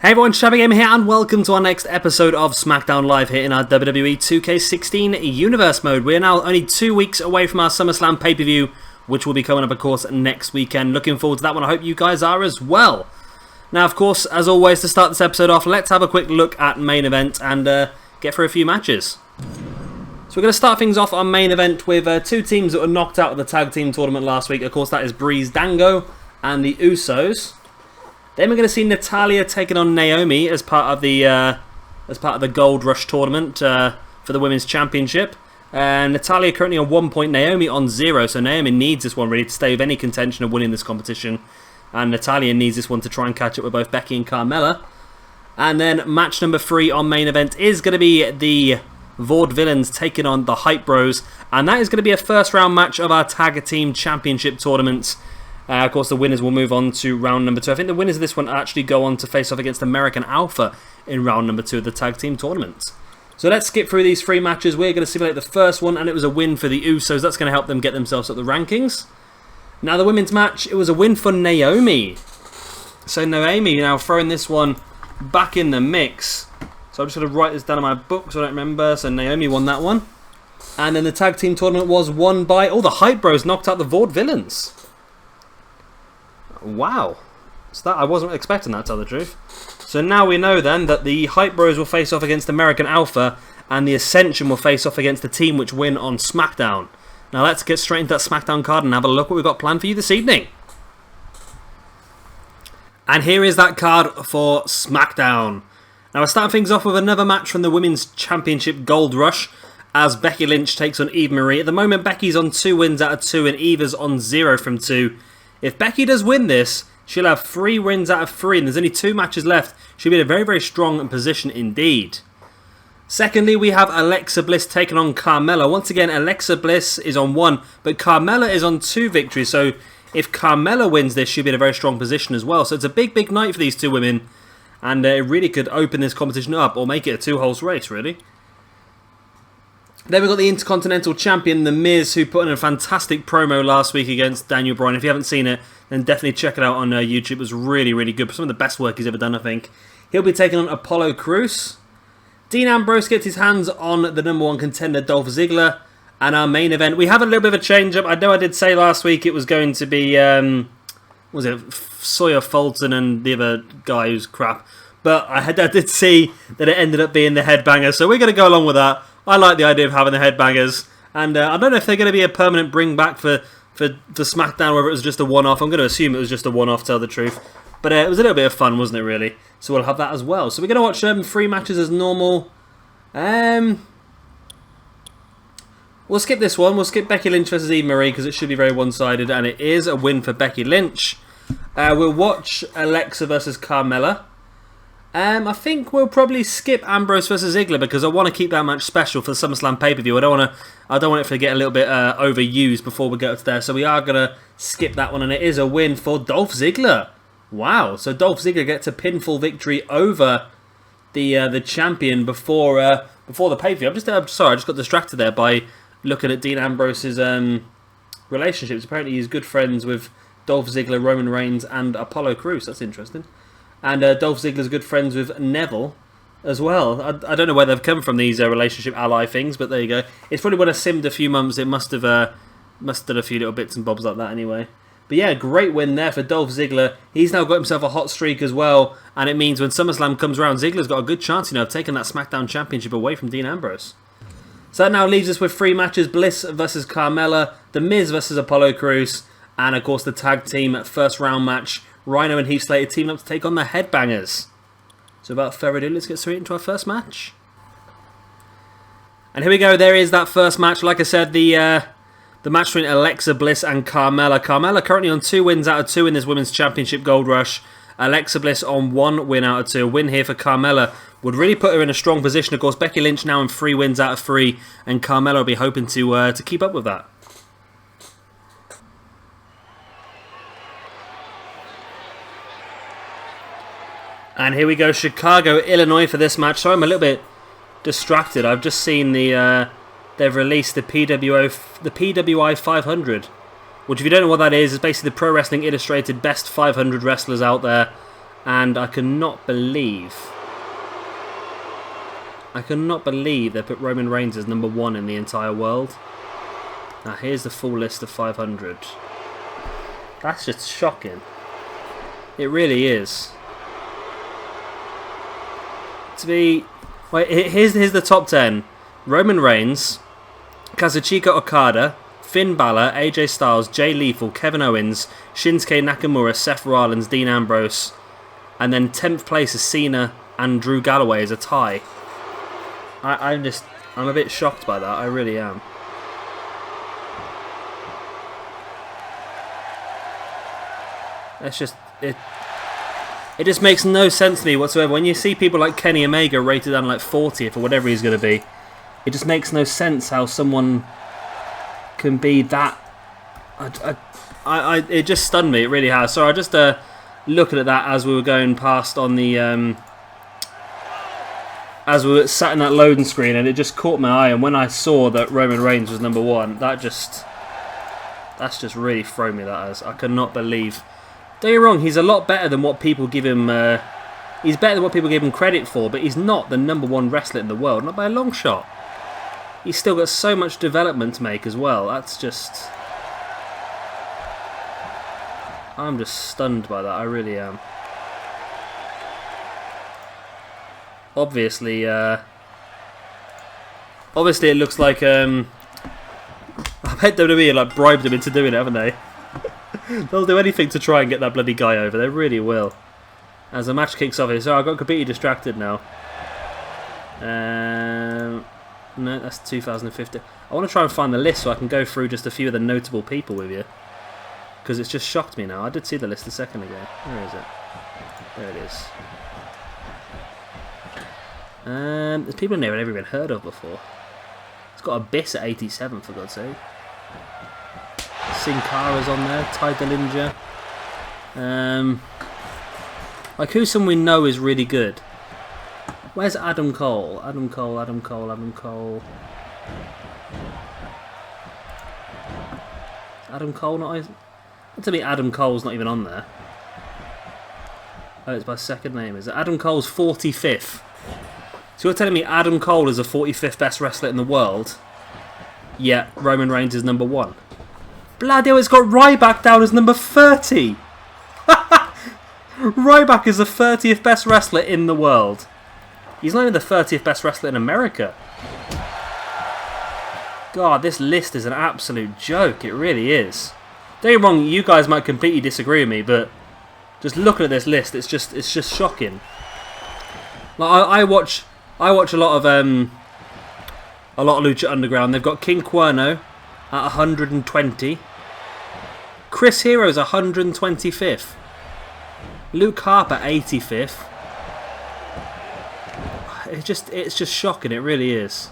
Hey everyone, Shabby Gamer here, and welcome to our next episode of Smackdown Live here in our WWE 2K16 Universe mode. We are now only 2 weeks away from our SummerSlam pay-per-view, which will be coming up, of course, next weekend. Looking forward to that one. I hope you guys are as well. Now, of course, as always, to start this episode off, let's have a quick look at main event and get through a few matches. So we're going to start things off on main event with two teams that were knocked out of the tag team tournament last week. Of course, that is Breeze Dango and the Usos. Then we're going to see Natalya taking on Naomi as part of the Gold Rush tournament for the Women's Championship. Natalya currently on 1 point, Naomi on 0, so Naomi needs this one really to stay with any contention of winning this competition. And Natalya needs this one to try and catch up with both Becky and Carmella. And then match number 3 on main event is going to be the Vaudevillains taking on the Hype Bros. And that is going to be a first round match of our Tag Team Championship tournament. Of course, the winners will move on to round number 2. I think the winners of this one actually go on to face off against American Alpha in round number 2 of the Tag Team Tournament. So let's skip through these 3 matches. We're going to simulate the first one, and it was a win for the Usos. That's going to help them get themselves up the rankings. Now, the women's match, it was a win for Naomi. So Naomi now throwing this one back in the mix. So I'm just going to write this down in my book so I don't remember. So Naomi won that one. And then the Tag Team Tournament was won by... Oh, the Hype Bros knocked out the Vaudevillains. Wow, so I wasn't expecting that, to tell the truth. So now we know then that the Hype Bros will face off against American Alpha, and the Ascension will face off against the team which win on Smackdown. Now let's get straight into that Smackdown card and have a look what we've got planned for you this evening. And here is that card for Smackdown. Now we're starting things off with another match from the Women's Championship Gold Rush, as Becky Lynch takes on Eva Marie. At the moment, Becky's on 2 wins out of 2, and Eva's on 0 from 2. If Becky does win this, she'll have 3 wins out of 3, and there's only 2 matches left. She'll be in a very, very strong position indeed. Secondly, we have Alexa Bliss taking on Carmella. Once again, Alexa Bliss is on 1, but Carmella is on 2 victories. So if Carmella wins this, she'll be in a very strong position as well. So it's a big, big night for these 2 women, and it really could open this competition up or make it a 2-holes race, really. Then we've got the Intercontinental Champion, The Miz, who put in a fantastic promo last week against Daniel Bryan. If you haven't seen it, then definitely check it out on YouTube. It was really, really good. Some of the best work he's ever done, I think. He'll be taking on Apollo Crews. Dean Ambrose gets his hands on the #1 contender, Dolph Ziggler. And our main event, we have a little bit of a change-up. I know I did say last week it was going to be, was it Sawyer Fulton and the other guy who's crap. But I did see that it ended up being the Headbangers. So we're going to go along with that. I like the idea of having the Headbangers, and I don't know if they're going to be a permanent bring back for SmackDown, whether it was just a one-off. I'm going to assume it was just a one-off, to tell the truth. But it was a little bit of fun, wasn't it, really? So we'll have that as well. So we're going to watch 3 matches as normal. We'll skip this one. We'll skip Becky Lynch versus Eva Marie, because it should be very one-sided, and it is a win for Becky Lynch. We'll watch Alexa versus Carmella. I think we'll probably skip Ambrose versus Ziggler because I want to keep that match special for the SummerSlam pay-per-view. I don't want it to get a little bit overused before we get up to there. So we are gonna skip that one, and it is a win for Dolph Ziggler. Wow! So Dolph Ziggler gets a pinfall victory over the champion before the pay-per-view. I'm sorry, I just got distracted there by looking at Dean Ambrose's relationships. Apparently, he's good friends with Dolph Ziggler, Roman Reigns, and Apollo Crews. That's interesting. And Dolph Ziggler's good friends with Neville as well. I don't know where they've come from, these relationship ally things, but there you go. It's probably when I simmed a few months, it must have done a few little bits and bobs like that anyway. But yeah, great win there for Dolph Ziggler. He's now got himself a hot streak as well, and it means when SummerSlam comes around, Ziggler's got a good chance, of taking that SmackDown Championship away from Dean Ambrose. So that now leaves us with 3 matches: Bliss versus Carmella, The Miz versus Apollo Crews, and of course the tag team first round match. Rhino and Heath Slater teaming up to take on the Headbangers. So without further ado, let's get straight into our first match. And here we go, there is that first match. Like I said, the match between Alexa Bliss and Carmella. Carmella currently on 2 wins out of 2 in this Women's Championship Gold Rush. Alexa Bliss on 1 win out of 2. A win here for Carmella would really put her in a strong position. Of course, Becky Lynch now in 3 wins out of 3, and Carmella will be hoping to keep up with that. And here we go, Chicago, Illinois for this match. Sorry, I'm a little bit distracted. I've just seen they've released the PWI 500, which, if you don't know what that is basically the Pro Wrestling Illustrated best 500 wrestlers out there. And I cannot believe they put Roman Reigns as number 1 in the entire world. Now here's the full list of 500. That's just shocking. It really is. Here's the top 10. Roman Reigns, Kazuchika Okada, Finn Balor, AJ Styles, Jay Lethal, Kevin Owens, Shinsuke Nakamura, Seth Rollins, Dean Ambrose, and then 10th place is Cena and Drew Galloway as a tie. I'm a bit shocked by that. I really am. That's just it. It just makes no sense to me whatsoever. When you see people like Kenny Omega rated on like 40th or whatever he's going to be, it just makes no sense how someone can be that. It just stunned me. It really has. So I just looking at that as we were going past on the as we were sat in that loading screen, and it just caught my eye. And when I saw that Roman Reigns was number 1, that's just really thrown me. That as I cannot believe. Don't get me wrong, he's a lot better than what people give him. He's better than what people give him credit for, but he's not the number 1 wrestler in the world, not by a long shot. He's still got so much development to make as well. That's just. I'm just stunned by that. I really am. Obviously, it looks like I bet WWE like bribed him into doing it, haven't they? They'll do anything to try and get that bloody guy over. They really will. As the match kicks off here, so I got completely distracted now. No, that's 2015. I want to try and find the list so I can go through just a few of the notable people with you, because it's just shocked me now. I did see the list a second ago. Where is it? There it is. There's people in there I've never even heard of before. It's got Abyss at 87, for God's sake. Sin Cara's on there, Ty Dillinger. Like, who's someone we know is really good? Where's Adam Cole? Adam Cole. Adam Cole not even... Tell me Adam Cole's not even on there. Oh, it's by second name, is it? Adam Cole's 45th. So you're telling me Adam Cole is the 45th best wrestler in the world, yet Roman Reigns is number 1? Bloody hell, it's got Ryback down as number 30! Ryback is the 30th best wrestler in the world. He's not even the 30th best wrestler in America. God, this list is an absolute joke. It really is. Don't get me wrong, you guys might completely disagree with me, but just looking at this list, it's just shocking. Like I watch a lot of Lucha Underground. They've got King Cuerno at 120. Chris Hero's 125th. Luke Harper 85th. It's just shocking. It really is.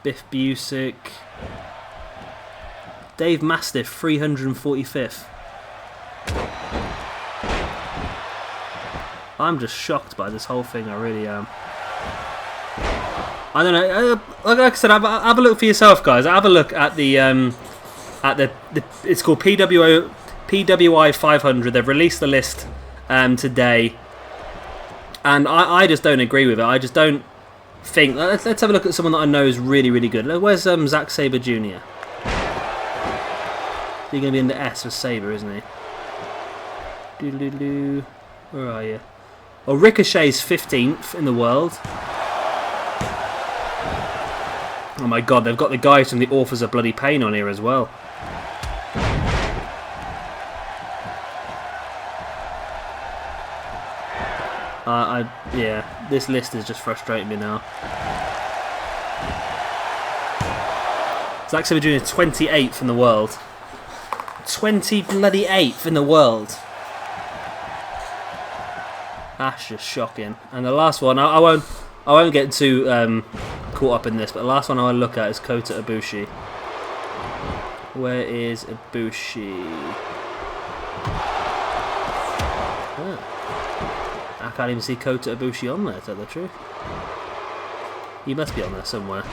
Biff Busick. Dave Mastiff 345th. I'm just shocked by this whole thing. I really am. I don't know. Like I said, have a look for yourself, guys. Have a look at the it's called PWI 500. They've released the list today, and I just don't agree with it. I just don't think. Let's have a look at someone that I know is really, really good. Where's Zack Sabre Jr.? He's going to be in the S for Sabre, isn't he? Doodle-doo-doo. Where are you? Well, Ricochet's 15th in the world. Oh my god, they've got the guys from the Authors of Bloody Pain on here as well. Yeah, this list is just frustrating me now. Zack Sabre Jr. is 28th in the world. 28th in the world. That's just shocking. And the last one, I won't get too caught up in this, but the last one I want to look at is Kota Ibushi. Where is Ibushi? I can't even see Kota Ibushi on there, to tell the truth. He must be on there somewhere.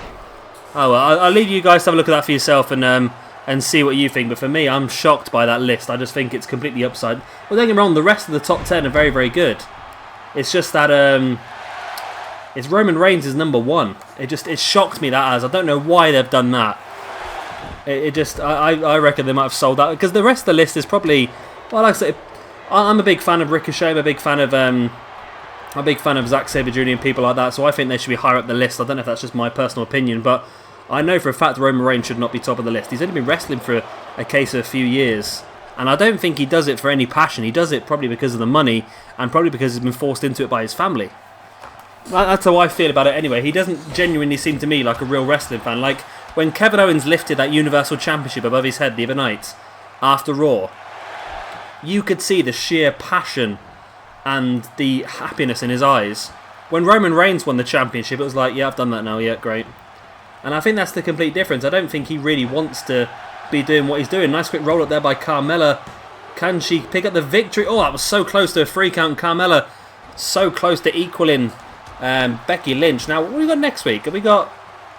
Oh well, I'll leave you guys to have a look at that for yourself, and and see what you think. But for me, I'm shocked by that list. I just think it's completely upside. Well, don't get me wrong, the rest of the top 10 are very, very good. It's just that it's Roman Reigns is number 1. It shocked me that as. I don't know why they've done that. I reckon they might have sold out because the rest of the list is probably, well, like I said, I'm a big fan of Ricochet. I'm a big fan of Zack Sabre Jr. and people like that. So I think they should be higher up the list. I don't know if that's just my personal opinion, but I know for a fact Roman Reigns should not be top of the list. He's only been wrestling for a case of a few years, and I don't think he does it for any passion. He does it probably because of the money and probably because he's been forced into it by his family. That's how I feel about it anyway. He doesn't genuinely seem to me like a real wrestling fan. Like when Kevin Owens lifted that Universal Championship above his head the other night after Raw, you could see the sheer passion and the happiness in his eyes. When Roman Reigns won the championship, it was like, yeah, I've done that now, yeah, great. And I think that's the complete difference. I don't think he really wants to be doing what he's doing. Nice quick roll up there by Carmella. Can she pick up the victory? Oh, that was so close to a 3 count. Carmella so close to equaling Becky Lynch. Now, what have we got next week? Have we got...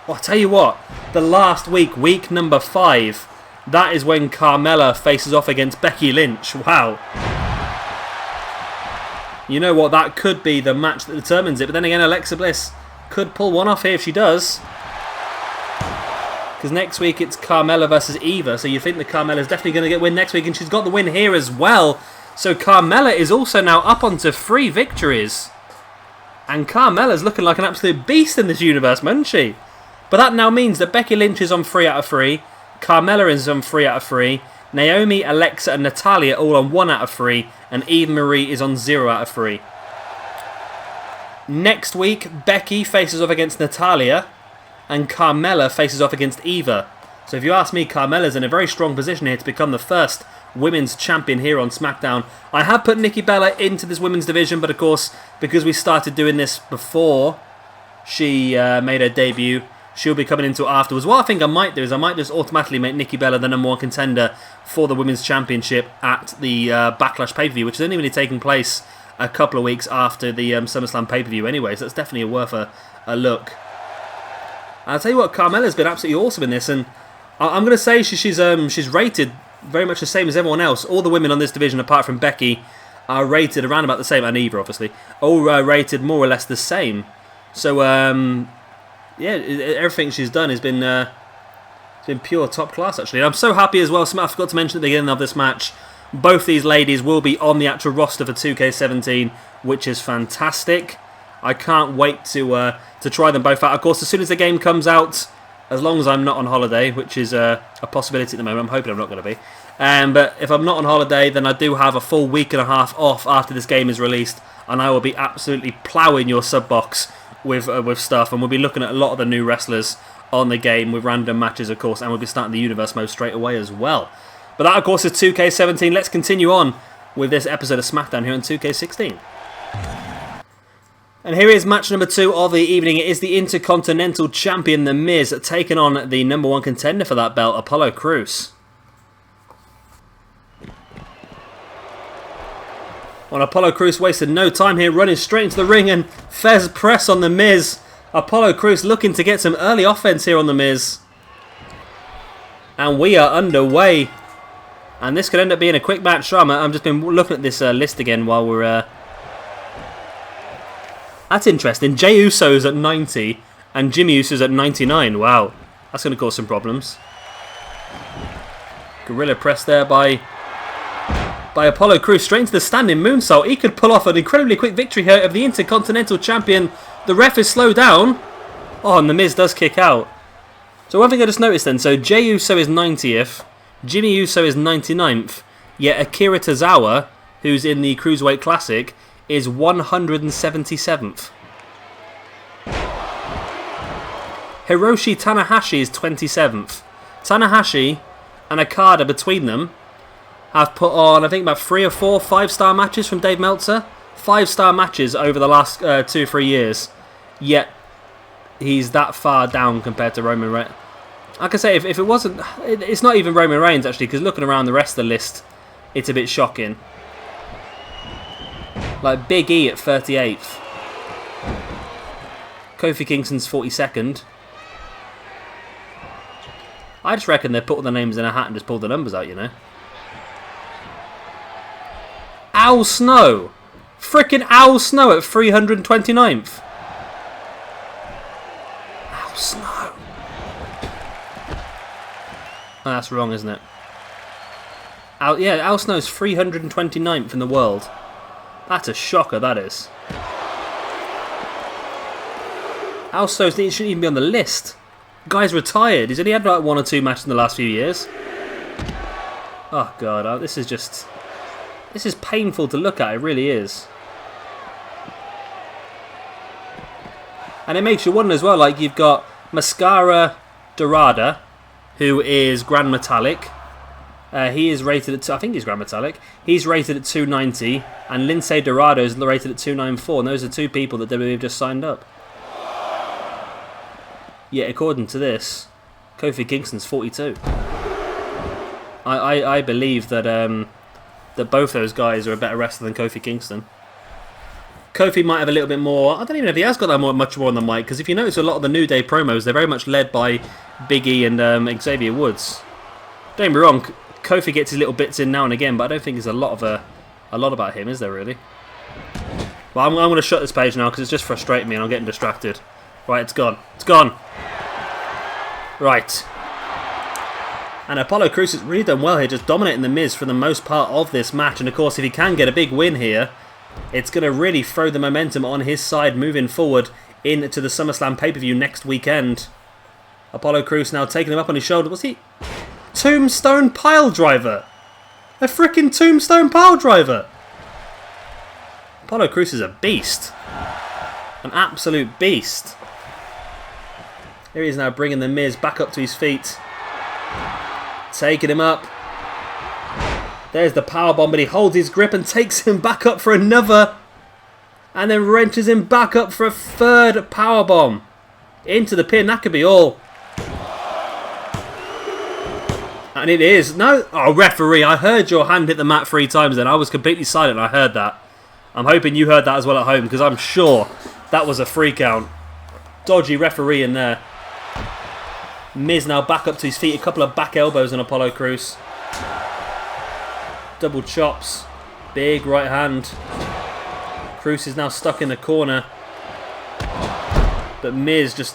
Well, I'll tell you what. The last week, week number 5, that is when Carmella faces off against Becky Lynch. Wow. You know what? That could be the match that determines it. But then again, Alexa Bliss could pull one off here if she does. Because next week it's Carmella versus Eva. So you think that Carmella's definitely going to get win next week. And she's got the win here as well. So Carmella is also now up onto 3 victories. And Carmella's looking like an absolute beast in this universe, isn't she? But that now means that Becky Lynch is on 3 out of 3. Carmella is on 3 out of 3. Naomi, Alexa and Natalya all on 1 out of 3. And Eva Marie is on 0 out of 3. Next week, Becky faces off against Natalya. And Carmella faces off against Eva. So if you ask me, Carmella's in a very strong position here to become the first women's champion here on Smackdown. I have put Nikki Bella into this women's division, but of course, because we started doing this before she made her debut, she'll be coming into it afterwards. What I think I might do is I might just automatically make Nikki Bella the number 1 contender for the women's championship at the Backlash pay-per-view, which is only really taking place a couple of weeks after the SummerSlam pay-per-view anyway, so it's definitely worth a look. I'll tell you what, Carmella's been absolutely awesome in this, and I'm going to say she's rated very much the same as everyone else. All the women on this division, apart from Becky, are rated around about the same, and Eva obviously, all rated more or less the same. So, yeah, everything she's done has been pure top class, actually. And I'm so happy as well, I forgot to mention at the beginning of this match, both these ladies will be on the actual roster for 2K17, which is fantastic. I can't wait to try them both out. Of course, as soon as the game comes out, as long as I'm not on holiday, which is a possibility at the moment, I'm hoping I'm not going to be. But if I'm not on holiday, then I do have a full week and a half off after this game is released, and I will be absolutely ploughing your sub box with stuff, and we'll be looking at a lot of the new wrestlers on the game with random matches, of course, and we'll be starting the universe mode straight away as well. But that, of course, is 2K17. Let's continue on with this episode of Smackdown here on 2K16. And here is match number 2 of the evening. It is the Intercontinental Champion, The Miz, taking on the number 1 contender for that belt, Apollo Crews. Well, Apollo Crews wasted no time here, running straight into the ring and Fez press on The Miz. Apollo Crews looking to get some early offense here on The Miz. And we are underway. And this could end up being a quick match. So I've just been looking at this list again while we're... That's interesting. Jey Uso's at 90 and Jimmy Uso's at 99. Wow. That's going to cause some problems. Gorilla press there by Apollo Crews straight into the standing moonsault. He could pull off an incredibly quick victory here of the Intercontinental Champion. The ref is slowed down. Oh, and The Miz does kick out. So one thing I just noticed then. So Jey Uso is 90th. Jimmy Uso is 99th. Yet Akira Tozawa, who's in the Cruiserweight Classic, is 177th. Hiroshi Tanahashi is 27th. Tanahashi and Okada between them have put on, I think, about 3 or 4 5-star matches from Dave Meltzer. 5-star matches over the last 2 or 3 years. Yet he's that far down compared to Roman Reigns. Like I say, if it wasn't... It's not even Roman Reigns, actually, because looking around the rest of the list, it's a bit shocking. Like Big E at 38th. Kofi Kingston's 42nd. I just reckon they put all the names in a hat and just pulled the numbers out, you know. Al Snow. Frickin' Al Snow at 329th. Al Snow. Oh, that's wrong, isn't it? Al Snow's 329th in the world. That's a shocker, that is. Al Snow shouldn't even be on the list. Guy's retired. He's only had like 1 or 2 matches in the last few years. Oh god, this is painful to look at. It really is. And it makes you wonder as well. Like you've got Mascara Dorada, who is Grand Metallic. He is rated at, I think he's Grand Metallic. He's rated at 290, and Lindsay Dorado is rated at 294. And those are 2 people that WWE have just signed up. Yet, according to this, Kofi Kingston's 42. I believe that that both those guys are a better wrestler than Kofi Kingston. Kofi might have a little bit more. I don't even know if he has got that much more on the mic, because if you notice a lot of the New Day promos, they're very much led by Big E and Xavier Woods. Don't get me wrong, Kofi gets his little bits in now and again, but I don't think there's a lot about him, is there really? Well, I'm going to shut this page now because it's just frustrating me and I'm getting distracted. Right, it's gone. It's gone. Right. And Apollo Crews has really done well here, just dominating The Miz for the most part of this match. And of course, if he can get a big win here, it's going to really throw the momentum on his side moving forward into the SummerSlam pay-per-view next weekend. Apollo Crews now taking him up on his shoulder. What's he? Tombstone Pile Driver. A freaking Tombstone Pile Driver. Apollo Crews is a beast. An absolute beast. Here he is now bringing The Miz back up to his feet. Taking him up. There's the powerbomb, but he holds his grip and takes him back up for another. And then wrenches him back up for a third powerbomb. Into the pin. That could be all. And it is. No. Oh, referee, I heard your hand hit the mat 3 times then. I was completely silent. I heard that. I'm hoping you heard that as well at home, because I'm sure that was a free count. Dodgy referee in there. Miz now back up to his feet. A couple of back elbows on Apollo Crews. Double chops. Big right hand. Crews is now stuck in the corner. But Miz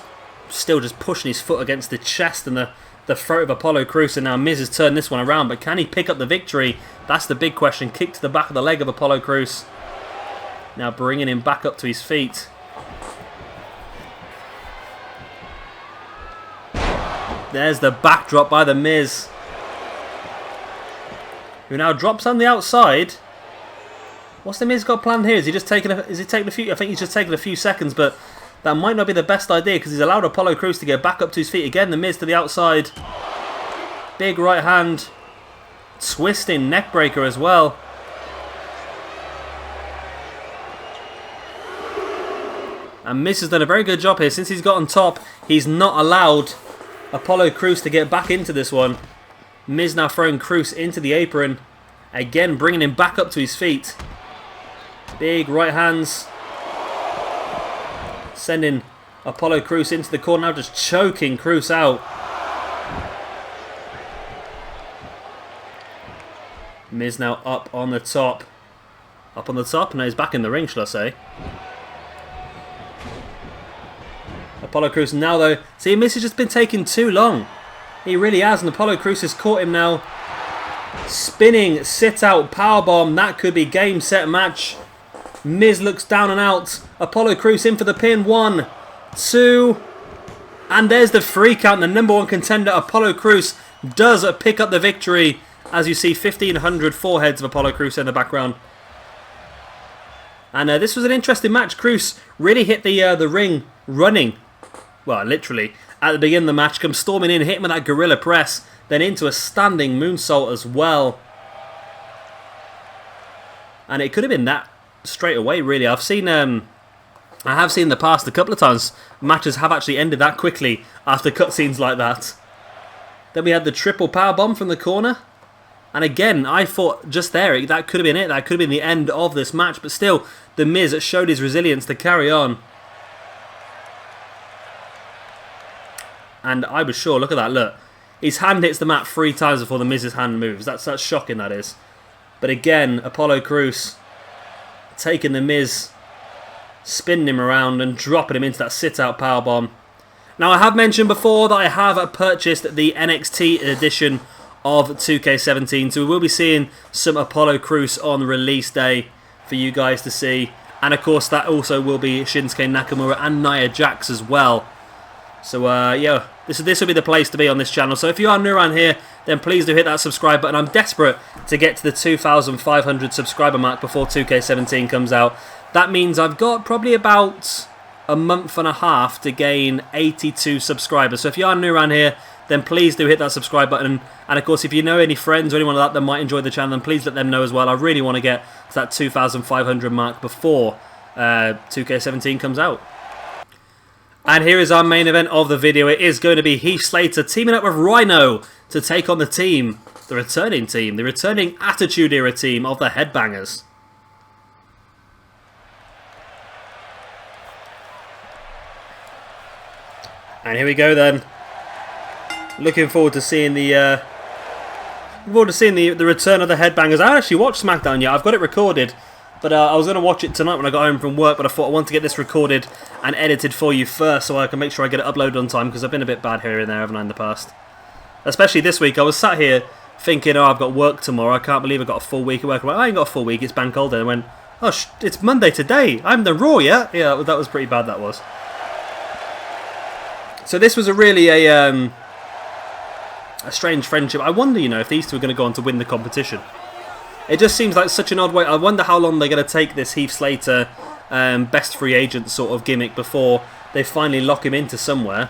still pushing his foot against the chest and the throat of Apollo Crews. And now Miz has turned this one around. But can he pick up the victory? That's the big question. Kick to the back of the leg of Apollo Crews. Now bringing him back up to his feet. There's the backdrop by The Miz, who now drops on the outside. What's The Miz got planned here? Is he taking a few? I think he's just taking a few seconds, but that might not be the best idea because he's allowed Apollo Crews to get back up to his feet again. The Miz to the outside. Big right hand. Twisting neckbreaker as well. And Miz has done a very good job here. Since he's got on top, he's not allowed Apollo Crews to get back into this one. Miz now throwing Crews into the apron. Again, bringing him back up to his feet. Big right hands. Sending Apollo Crews into the corner. Now just choking Crews out. Miz now up on the top. Up on the top. Now he's back in the ring, shall I say. Apollo Crews now though. See, Miz has just been taking too long. He really has, and Apollo Crews has caught him now. Spinning sit out powerbomb. That could be game, set, match. Miz looks down and out. Apollo Crews in for the pin. 1, 2, and there's the free count. The number 1 contender Apollo Crews does pick up the victory. As you see, 1,500 foreheads of Apollo Crews in the background. And this was an interesting match. Crews really hit the ring running. Well, literally, at the beginning of the match, comes storming in, hit him with that gorilla press, then into a standing moonsault as well. And it could have been that straight away, really. I have seen in the past a couple of times, matches have actually ended that quickly after cutscenes like that. Then we had the triple powerbomb from the corner. And again, I thought just there, that could have been it. That could have been the end of this match. But still, The Miz showed his resilience to carry on. And I was sure, look at that, look. His hand hits the mat 3 times before the Miz's hand moves. That's shocking, that is. But again, Apollo Crews taking the Miz, spinning him around and dropping him into that sit-out powerbomb. Now, I have mentioned before that I have purchased the NXT edition of 2K17, so we will be seeing some Apollo Crews on release day for you guys to see. And of course, that also will be Shinsuke Nakamura and Nia Jax as well. So, yeah, this will be the place to be on this channel. So if you are new around here, then please do hit that subscribe button. I'm desperate to get to the 2,500 subscriber mark before 2K17 comes out. That means I've got probably about a month and a half to gain 82 subscribers. So if you are new around here, then please do hit that subscribe button. And of course, if you know any friends or anyone like that might enjoy the channel, then please let them know as well. I really want to get to that 2,500 mark before 2K17 comes out. And here is our main event of the video. It is going to be Heath Slater teaming up with Rhino to take on the team, the returning Attitude Era team of the Headbangers. And here we go then. Looking forward to seeing the return of the Headbangers. I haven't actually watched Smackdown yet. I've got it recorded, but I was going to watch it tonight when I got home from work. But I thought I want to get this recorded and edited for you first, so I can make sure I get it uploaded on time, because I've been a bit bad here and there, haven't I, in the past? Especially this week. I was sat here thinking, oh, I've got work tomorrow. I can't believe I've got a full week of work. I went, I ain't got a full week. It's bank holiday. And I went, oh, it's Monday today. I haven't done Raw yet. Yeah, that was pretty bad. That was. So this was really a strange friendship. I wonder, you know, if these two are going to go on to win the competition. It just seems like such an odd way. I wonder how long they're going to take this Heath Slater best free agent sort of gimmick before they finally lock him into somewhere.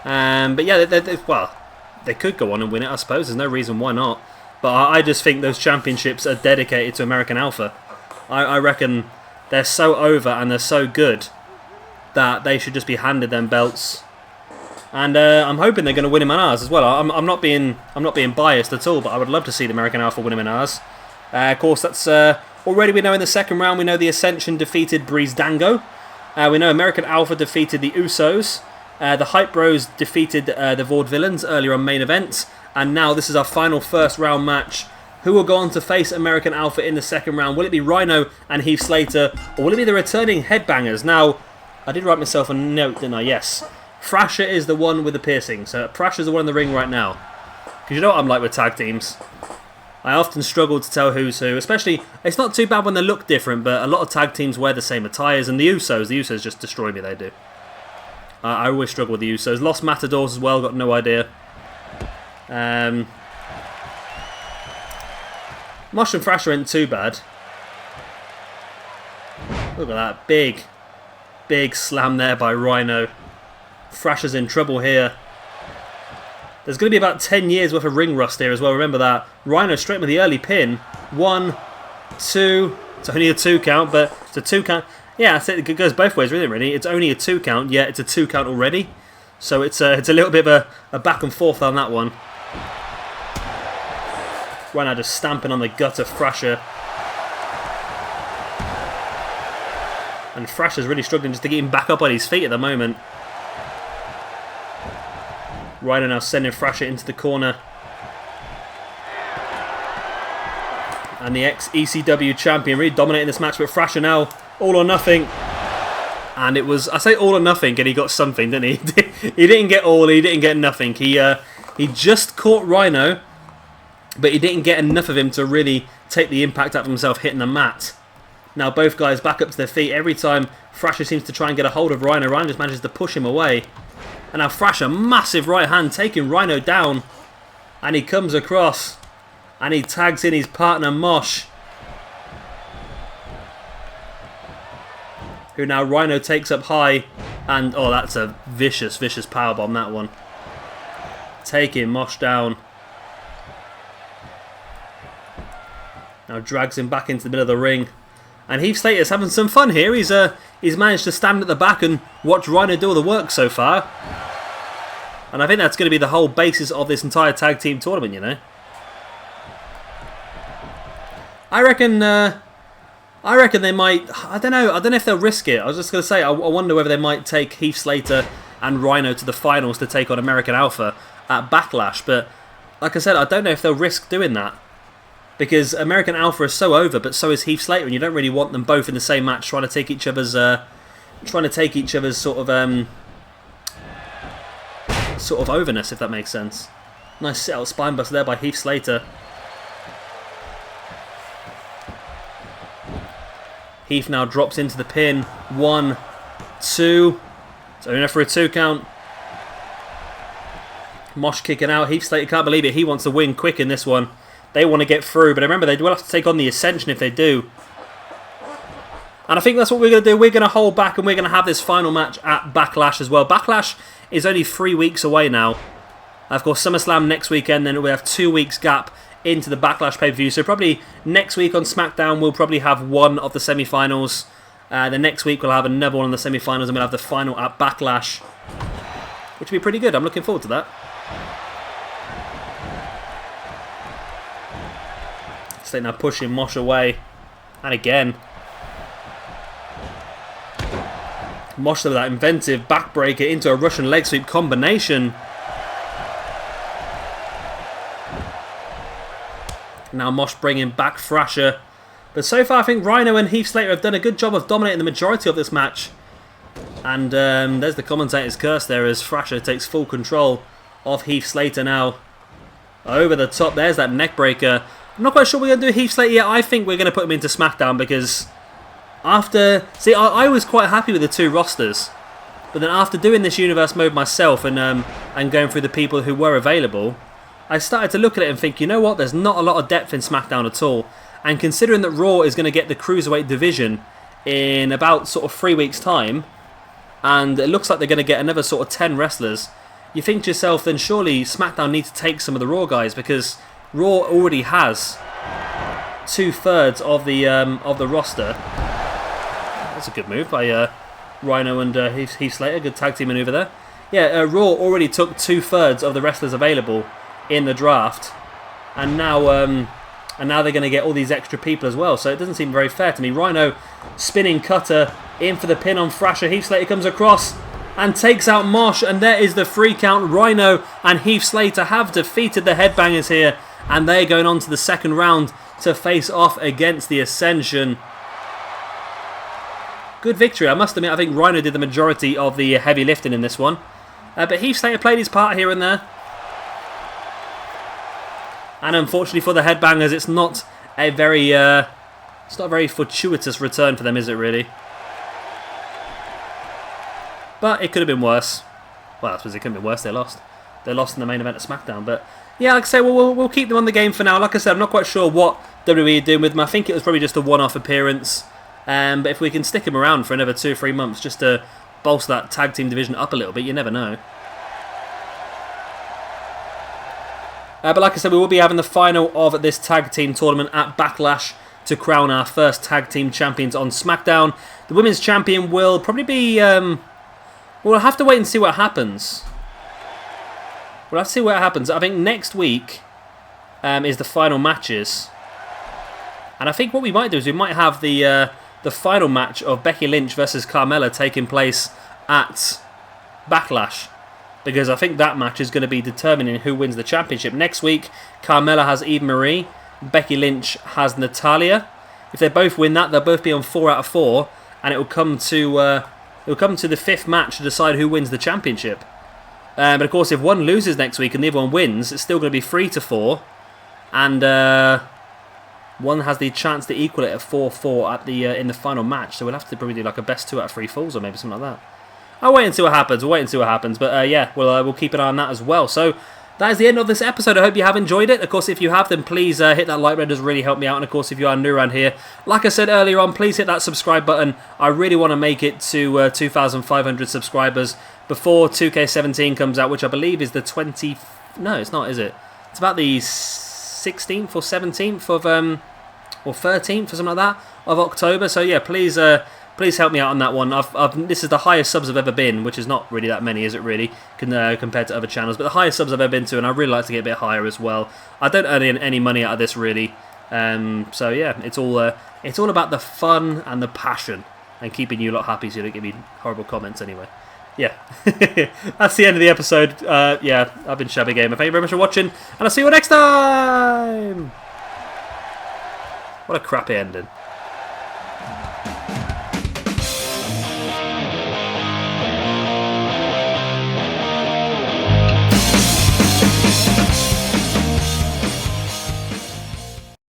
But yeah, they could go on and win it, I suppose. There's no reason why not. But I just think those championships are dedicated to American Alpha. I reckon they're so over and they're so good that they should just be handed them belts. And I'm hoping they're going to win him in ours as well. I'm not being biased at all, but I would love to see the American Alpha win him in ours. Of course, that's already we know in the second round. We know the Ascension defeated Breezango. We know American Alpha defeated the Usos. The Hype Bros defeated the Vaudevillains earlier on main event. And now this is our final first round match. Who will go on to face American Alpha in the second round? Will it be Rhino and Heath Slater, or will it be the returning Headbangers? Now, I did write myself a note, didn't I? Yes. Thrasher is the one with the piercing. So Thrasher's the one in the ring right now. Because you know what I'm like with tag teams. I often struggle to tell who's who. Especially, it's not too bad when they look different, but a lot of tag teams wear the same attires. And the Usos just destroy me, they do. I always struggle with the Usos. Lost Matadors as well, got no idea. Mosh and Thrasher ain't too bad. Look at that, big slam there by Rhino. Thrasher's in trouble here. There's going to be about 10 years worth of ring rust here as well, remember that. Rhino straight with the early pin. 1, 2, it's only a 2 count, but it's a 2 count. Yeah, it goes both ways, really. It's only a 2 count, yet it's a 2 count already. So it's a little bit of a back and forth on that one. Rhino just stamping on the gut of Thrasher. And Thrasher's really struggling just to get him back up on his feet at the moment. Rhino now sending Thrasher into the corner. And the ex-ECW champion really dominating this match, but Thrasher now all or nothing. And it was, I say all or nothing, and he got something, didn't he? He didn't get all, he didn't get nothing. He just caught Rhino, but he didn't get enough of him to really take the impact out of himself hitting the mat. Now both guys back up to their feet. Every time Thrasher seems to try and get a hold of Rhino, Rhino just manages to push him away. And now Thrasher, massive right hand, taking Rhino down. And he comes across. And he tags in his partner, Mosh. Who now Rhino takes up high. And, oh, that's a vicious, vicious powerbomb, that one. Taking Mosh down. Now drags him back into the middle of the ring. And Heath Slater's having some fun here. He's managed to stand at the back and watch Rhino do all the work so far. And I think that's going to be the whole basis of this entire tag team tournament, you know. I reckon they might. I don't know if they'll risk it. I was just going to say, I wonder whether they might take Heath Slater and Rhino to the finals to take on American Alpha at Backlash. But like I said, I don't know if they'll risk doing that, because American Alpha is so over, but so is Heath Slater, and you don't really want them both in the same match trying to take each other's sort of overness, if that makes sense. Nice sit out spine buster there by Heath Slater. Heath now drops into the pin. 1, 2. It's only enough for a 2 count. Mosh kicking out. Heath Slater can't believe it. He wants to win quick in this one. They want to get through, but remember, they will have to take on the Ascension if they do. And I think that's what we're going to do. We're going to hold back, and we're going to have this final match at Backlash as well. Backlash is only 3 weeks away now. Of course, SummerSlam next weekend, then we have 2 weeks gap into the Backlash pay-per-view. So probably next week on Smackdown, we'll probably have one of the semi-finals. The next week, we'll have another one of the semi-finals, and we'll have the final at Backlash, which will be pretty good. I'm looking forward to that. Slater now pushing Mosh away. And again. Mosh with that inventive backbreaker into a Russian leg sweep combination. Now Mosh bringing back Thrasher. But so far I think Rhino and Heath Slater have done a good job of dominating the majority of this match. And there's the commentator's curse there as Thrasher takes full control of Heath Slater now. Over the top, there's that neck breaker. I'm not quite sure we're going to do Heath Slater yet. I think we're going to put him into Smackdown because after... See, I was quite happy with the 2 rosters. But then after doing this universe mode myself and going through the people who were available, I started to look at it and think, you know what, there's not a lot of depth in Smackdown at all. And considering that Raw is going to get the Cruiserweight division in about sort of 3 weeks' time, and it looks like they're going to get another sort of 10 wrestlers, you think to yourself, then surely Smackdown needs to take some of the Raw guys, because Raw already has 2/3 of the roster. That's a good move by Rhino and Heath Slater. Good tag team maneuver there. Yeah, Raw already took 2/3 of the wrestlers available in the draft, and now they're going to get all these extra people as well. So it doesn't seem very fair to me. Rhino spinning cutter in for the pin on Thrasher. Heath Slater comes across and takes out Mosh, and there is the 3 count. Rhino and Heath Slater have defeated the Headbangers here, and they're going on to the 2nd round to face off against the Ascension. Good victory, I must admit. I think Rhino did the majority of the heavy lifting in this one, but Heath Slater played his part here and there. And unfortunately for the Headbangers, it's not a very fortuitous return for them, is it really? But it could have been worse. Well, I suppose it couldn't have been worse. They lost. They lost in the main event of SmackDown. But yeah, like I say, we'll keep them on the game for now. Like I said, I'm not quite sure what WWE are doing with them. I think it was probably just a one-off appearance. But if we can stick him around for another 2 or 3 months just to bolster that tag team division up a little bit, you never know. But like I said, we will be having the final of this tag team tournament at Backlash to crown our first tag team champions on SmackDown. The women's champion will probably be... we'll have to wait and see what happens. We'll have to see what happens. I think next week is the final matches. And I think what we might do is we might have the final match of Becky Lynch versus Carmella taking place at Backlash, because I think that match is going to be determining who wins the championship. Next week, Carmella has Eve Marie, Becky Lynch has Natalya. If they both win that, they'll both be on 4 out of 4, and it will come to the 5th match to decide who wins the championship. But of course, if one loses next week and the other one wins, it's still going to be 3 to 4, and one has the chance to equal it at 4-4 at in the final match. So we'll have to probably do like a best 2 out of 3 falls or maybe something like that. I'll wait and see what happens. We'll wait and see what happens. But yeah, we'll keep an eye on that as well. So that is the end of this episode. I hope you have enjoyed it. Of course, if you have, then please hit that like button. It does really help me out. And of course, if you are new around here, like I said earlier on, please hit that subscribe button. I really want to make it to 2,500 subscribers before 2K17 comes out, which I believe is the 20th. No, it's not, is it? It's about the 16th or 17th of or 13th or something like that of October. So yeah, please help me out on that one. This is the highest subs I've ever been, which is not really that many, is it really, compared to other channels, but the highest subs I've ever been to, and I'd really like to get a bit higher as well. I don't earn any money out of this really, so yeah, it's all about the fun and the passion, and keeping you lot happy so you don't give me horrible comments anyway. yeah, that's the end of the episode. Yeah, I've been Shabby Gamer. Thank you very much for watching, and I'll see you next time. What a crappy ending.